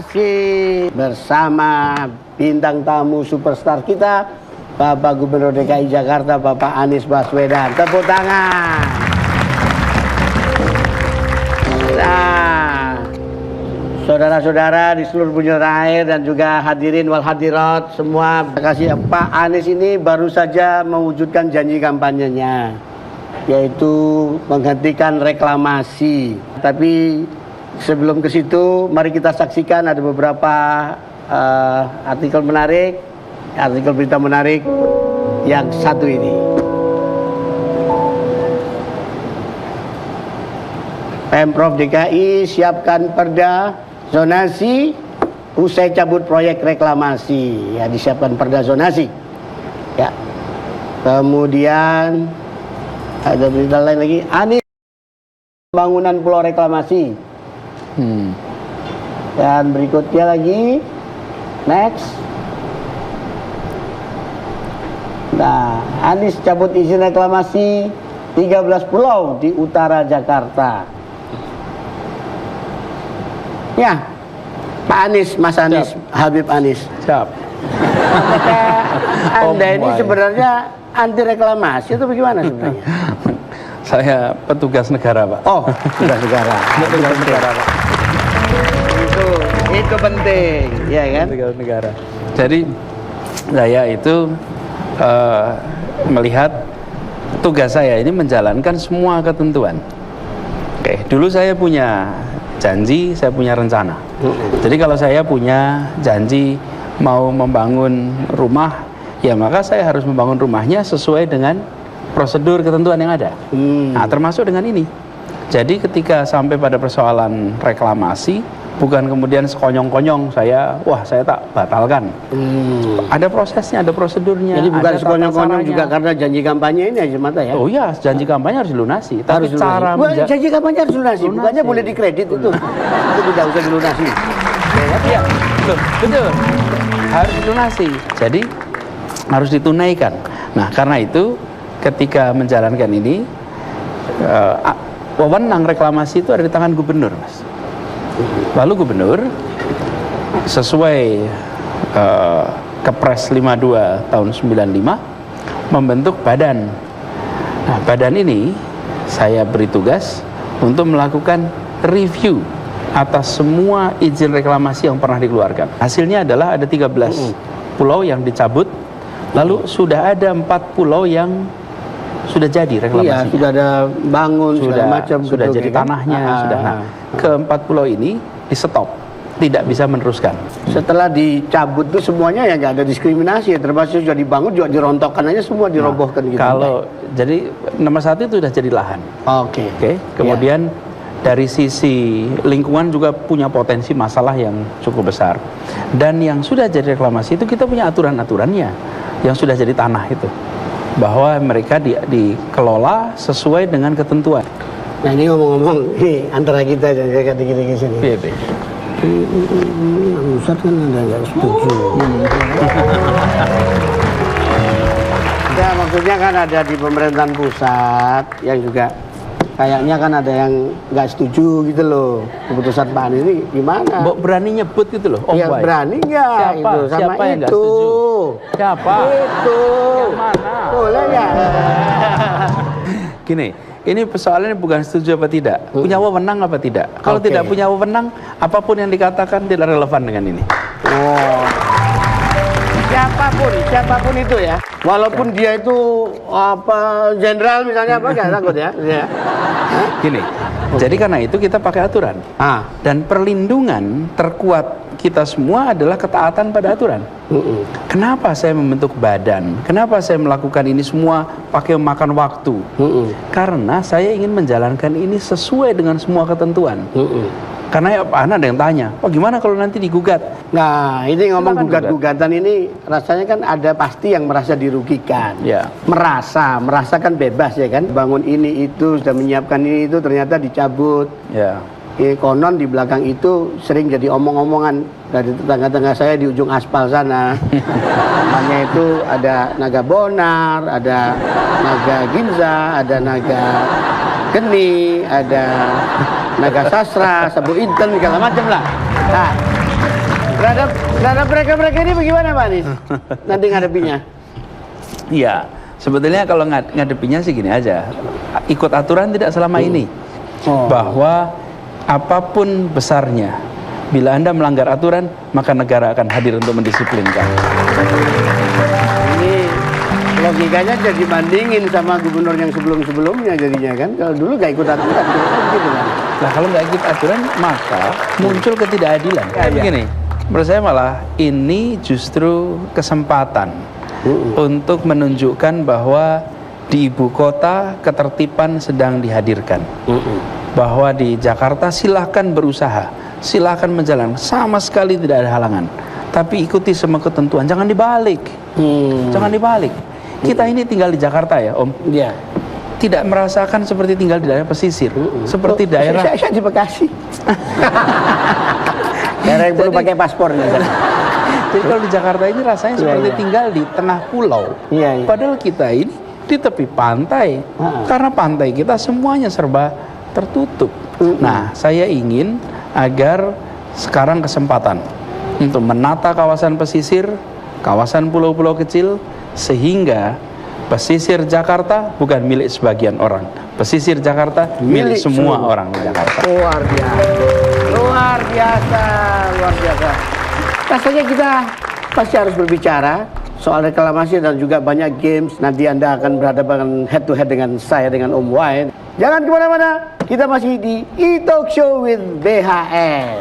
masih bersama bintang tamu superstar kita, Bapak Gubernur DKI Jakarta, Bapak Anies Baswedan. Tepuk tangan. Nah, saudara-saudara di seluruh penjuru air dan juga hadirin wal hadirat semua, terima kasih. Pak Anies ini baru saja mewujudkan janji kampanyenya, yaitu menghentikan reklamasi. Tapi sebelum ke situ, mari kita saksikan ada beberapa artikel menarik, artikel berita menarik yang satu ini. Pemprov DKI siapkan perda zonasi usai cabut proyek reklamasi. Ya, disiapkan perda zonasi. Ya. Kemudian ada berita lain lagi. Anies pembangunan pulau reklamasi. Dan berikutnya lagi, next. Nah, Anies cabut izin reklamasi 13 pulau di utara Jakarta. Ya, Pak Anies, Mas Anies, siap. Habib Anies. Siap. Anda ini sebenarnya anti reklamasi atau bagaimana sebenarnya? Saya petugas negara, Pak. Oh, petugas negara. Petugas negara, Pak. Itu penting, ya kan? Petugas negara. Jadi saya itu melihat tugas saya ini menjalankan semua ketentuan. Oke, dulu saya punya janji, saya punya rencana. Jadi kalau saya punya janji mau membangun rumah, ya maka saya harus membangun rumahnya sesuai dengan prosedur ketentuan yang ada. Nah, termasuk dengan ini. Jadi ketika sampai pada persoalan reklamasi, bukan kemudian sekonyong-konyong saya tak batalkan. Ada prosesnya, ada prosedurnya. Jadi bukan sekonyong-konyong juga karena janji kampanye ini aja mata ya? Oh iya, janji kampanye harus dilunasi. Tapi harus cara janji kampanye harus dilunasi, bukannya boleh dikredit itu. Itu tidak usah dilunasi. Ya, betul. Harus dilunasi. Jadi harus ditunaikan. Nah, karena itu ketika menjalankan ini, wewenang reklamasi itu ada di tangan gubernur, Mas. Lalu gubernur sesuai Kepres 52 tahun 95 membentuk badan. Nah, badan ini saya beri tugas untuk melakukan review atas semua izin reklamasi yang pernah dikeluarkan. Hasilnya adalah ada 13 pulau yang dicabut, lalu sudah ada 4 pulau yang sudah jadi reklamasinya. Iya, sudah ada bangun, sudah macam, sudah jadi tanahnya, sudah. Nah, ke-4 pulau ini di stop, tidak bisa meneruskan. Setelah dicabut itu semuanya ya nggak ada diskriminasi, termasuk sudah dibangun juga dirontokkan aja semua, dirobohkan gitu. Kalau jadi nomor 1 itu sudah jadi lahan. Oke. Kemudian dari sisi lingkungan juga punya potensi masalah yang cukup besar. Dan yang sudah jadi reklamasi itu kita punya aturan-aturannya yang sudah jadi tanah itu, bahwa mereka dikelola sesuai dengan ketentuan. Nah, ini ngomong-ngomong, ini antara kita dan dikit-dikit sini. Iya, Ustadz kan ada nggak setuju. Ya, maksudnya kan ada di pemerintahan pusat yang juga kayaknya kan ada yang nggak setuju gitu loh keputusan Pak Anies ini gimana? Berani nyebut gitu loh? Ya berani nggak? Siapa? Itu, sama Siapa yang nggak itu. setuju? Siapa? Itu. Yang mana? Boleh nggak? Gini, ini persoalannya bukan setuju apa tidak, punya wewenang apa tidak. Kalau tidak punya wewenang, apapun yang dikatakan tidak relevan dengan ini. Oh. Siapapun itu ya. Walaupun dia itu apa jenderal misalnya, apa nggak takut ya? Gini, jadi karena itu kita pakai aturan. Dan perlindungan terkuat kita semua adalah ketaatan pada aturan. Kenapa saya membentuk badan? Kenapa saya melakukan ini semua pakai memakan waktu? Karena saya ingin menjalankan ini sesuai dengan semua ketentuan. Karena ya, ada yang tanya, gimana kalau nanti digugat? Nah, ini ngomong gugat-gugatan ini rasanya kan ada pasti yang merasa dirugikan. Ya. Merasa kan bebas ya kan? Bangun ini itu, sudah menyiapkan ini itu ternyata dicabut. Ya. Konon di belakang itu sering jadi omong-omongan dari tetangga-tetangga saya di ujung aspal sana. Namanya itu ada naga bonar, ada naga ginza, ada naga geni, ada naga sastra, sabu inten, segala macam lah. Nah, Terhadap mereka-mereka ini bagaimana Pak Anies? Nanti ngadepinya? Iya, sebetulnya kalau ngadepinya sih gini aja, ikut aturan tidak selama ini, bahwa apapun besarnya, bila Anda melanggar aturan, maka negara akan hadir untuk mendisiplinkan. Ini logikanya jadi bandingin sama gubernur yang sebelum-sebelumnya jadinya kan. Kalau dulu nggak ikut aturan, gitu kan. Nah kalau nggak ikut aturan, maka muncul ketidakadilan. Kayak begini, menurut saya malah ini justru kesempatan untuk menunjukkan bahwa di ibu kota ketertiban sedang dihadirkan. Bahwa di Jakarta silahkan berusaha, silahkan menjalankan, sama sekali tidak ada halangan. Tapi ikuti semua ketentuan, jangan dibalik. Jangan dibalik. Kita ini tinggal di Jakarta ya Om. Iya. Tidak merasakan seperti tinggal di daerah pesisir, seperti daerah. Saya di Bekasi. Daerah yang perlu pakai paspor. Jadi kalau di Jakarta ini rasanya seperti tinggal di tengah pulau. Iya. Padahal kita ini di tepi pantai. Karena pantai kita semuanya serba tertutup. Nah, saya ingin agar sekarang kesempatan untuk menata kawasan pesisir, kawasan pulau-pulau kecil, sehingga pesisir Jakarta bukan milik sebagian orang. Pesisir Jakarta milik semua orang di Jakarta. Luar biasa. Luar biasa. Luar biasa. Rasanya kita pasti harus berbicara soal reklamasi dan juga banyak games. Nanti Anda akan berhadapan head to head dengan saya, dengan Om Wain. Jangan kemana-mana. Kita masih di E-Talk Show with BHL.